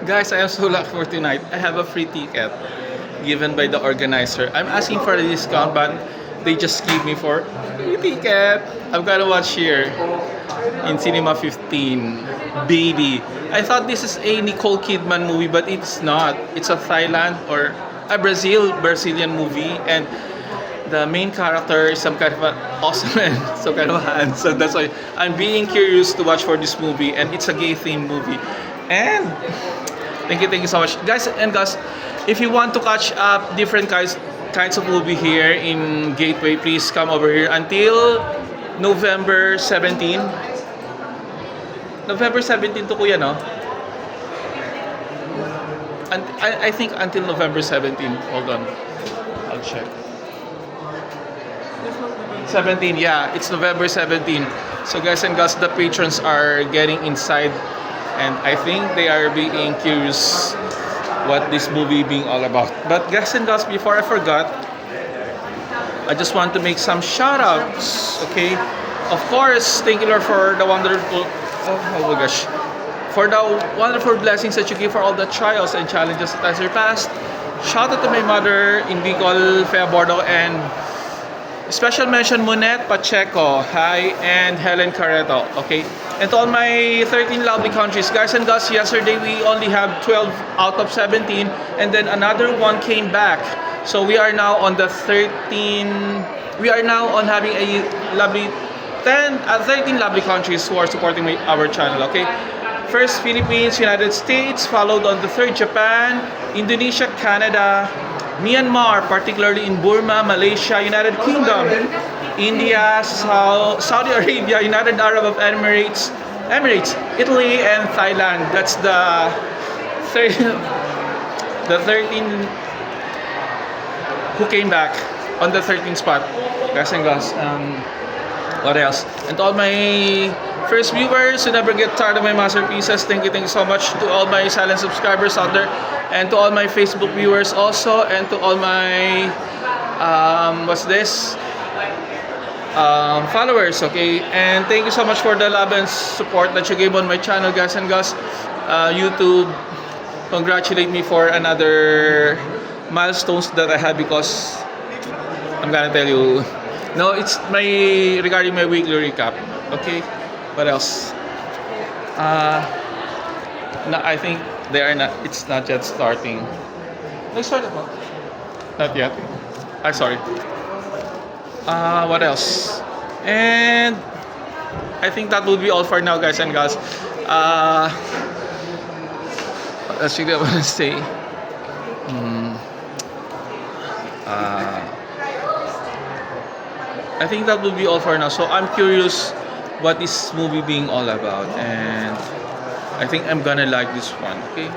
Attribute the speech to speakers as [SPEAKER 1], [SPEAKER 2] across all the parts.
[SPEAKER 1] Guys, I am so lucky for tonight. I have a free ticket given by the organizer. I'm asking for a discount, but they just give me for free ticket. I'm gonna watch here in Cinema 15. Baby. I thought this is a Nicole Kidman movie, but it's not. It's a Thailand or a Brazilian movie, and the main character is some kind of an awesome and some kind of handsome. That's why I'm being curious to watch for this movie, and it's a gay themed movie. And thank you so much, guys and guys. If you want to catch up different kinds of movie here in Gateway, please come over here until November 17. November 17 to kuya, no? And I think until November 17. Hold on. I'll check. 17, yeah, it's November 17. So guys and girls, the patrons are getting inside, and I think they are being curious what this movie being all about. But guys and girls, before I forgot, I just want to make some shout outs, okay? Of course, thank you Lord for the wonderful, oh my gosh, for the wonderful blessings that you give for all the trials and challenges that I surpassed. Shout out to my mother in Bicol, Fea Bordo, and special mention Monette Pacheco, hi, and Helen Carreto, okay? And to all my 13 lovely countries, guys and girls, yesterday we only have 12 out of 17, and then another one came back. So we are now on the 13, we are now on having a lovely 13 lovely countries who are supporting our channel, okay? First, Philippines, United States, followed on the third, Japan, Indonesia, Canada, Myanmar, particularly in Burma, Malaysia, United Kingdom, India, Saudi Arabia, United Arab Emirates, Italy, and Thailand. That's the 13 who came back on the 13th spot. Guys and girls, what else? And to all my first viewers who never get tired of my masterpieces, thank you so much. To all my silent subscribers out there, and to all my Facebook viewers also, and to all my followers, okay? And thank you so much for the love and support that you gave on my channel, guys and girls. YouTube congratulate me for another milestones that I had, because I'm gonna tell you, no, it's regarding my weekly recap, okay? What else? No, I think they are not. It's not yet starting. They started what? Not yet. I'm sorry. What else? And I think that will be all for now, guys and girls. That's really what I want to say. I think that will be all for now. So I'm curious what this movie being all about, and I think I'm gonna like this one, okay?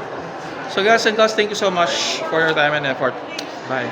[SPEAKER 1] So guys and girls, thank you so much for your time and effort. Bye.